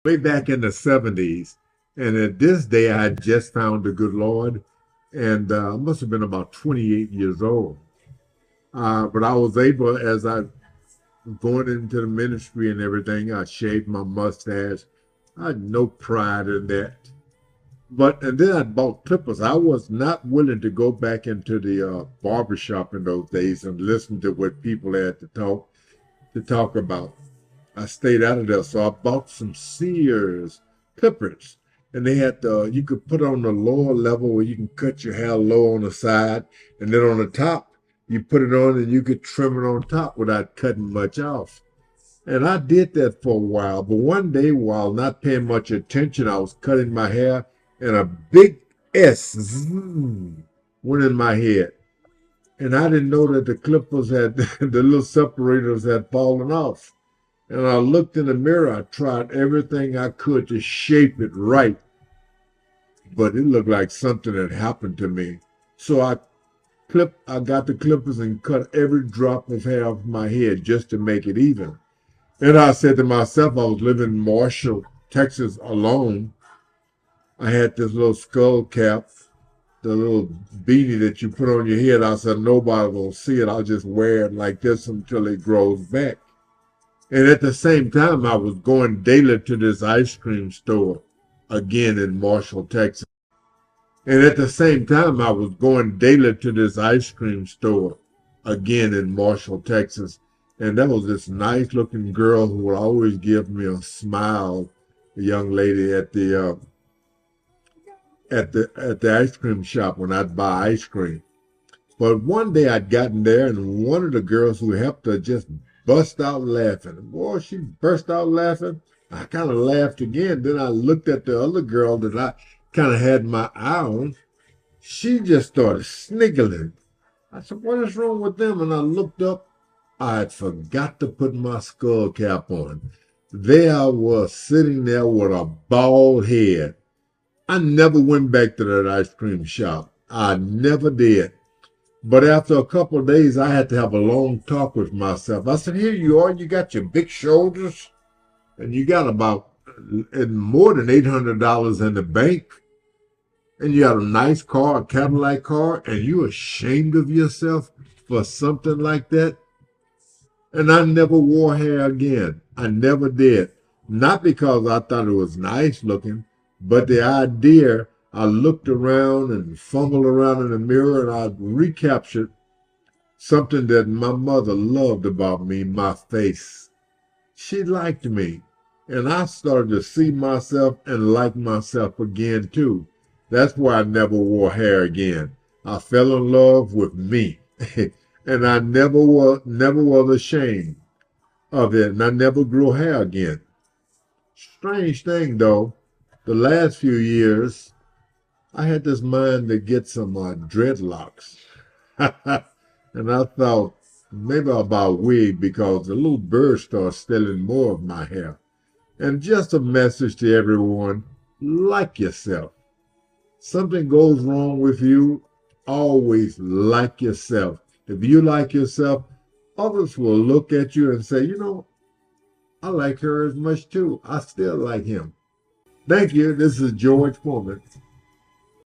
way back in the 70s. And at this day, I had just found the good Lord, and I must have been about 28 years old. But I was able, as I going into the ministry and everything, I shaved my mustache. I had no pride in that. And then I bought clippers. I was not willing to go back into the barber shop in those days and listen to what people had to talk about. I stayed out of there, so I bought some Sears clippers, and they had you could put on the lower level where you can cut your hair low on the side, and then on the top you put it on and you could trim it on top without cutting much off. And I did that for a while, but one day while not paying much attention, I was cutting my hair, and a big went in my head. And I didn't know that the clippers had, the little separators had fallen off. And I looked in the mirror. I tried everything I could to shape it right, but it looked like something had happened to me. So I got the clippers and cut every drop of hair off my head just to make it even. And I said to myself, I was living in Marshall, Texas alone. I had this little skull cap, the little beanie that you put on your head. I said, nobody will see it. I'll just wear it like this until it grows back. And at the same time, I was going daily to this ice cream store, again in Marshall, Texas. And at the same time, I was going daily to this ice cream store, again in Marshall, Texas. And that was this nice looking girl who would always give me a smile, a young lady at the ice cream shop when I'd buy ice cream. But one day I'd gotten there, and one of the girls who helped her just bust out laughing. Boy, she burst out laughing. I kind of laughed again. Then I looked at the other girl that I kind of had my eye on. She just started sniggling. I said, what is wrong with them? And I looked up. I had forgot to put my skull cap on. There I was sitting there with a bald head. I never went back to that ice cream shop. I never did. But after a couple of days, I had to have a long talk with myself. I said, here you are, you got your big shoulders, and you got about and more than $800 in the bank, and you got a nice car, a Cadillac car, and you ashamed of yourself for something like that? And I never wore hair again. I never did. Not because I thought it was nice looking, but the idea I looked around and fumbled around in the mirror, and I recaptured something that my mother loved about me, my face. She liked me. And I started to see myself and like myself again, too. That's why I never wore hair again. I fell in love with me. And I never was ashamed of it. And I never grew hair again. Strange thing, though, the last few years, I had this mind to get some dreadlocks. And I thought maybe I'll buy a wig because the little birds start stealing more of my hair. And just a message to everyone, like yourself. Something goes wrong with you, always like yourself. If you like yourself, others will look at you and say, I like her as much too. I still like him. Thank you. This is George Foreman.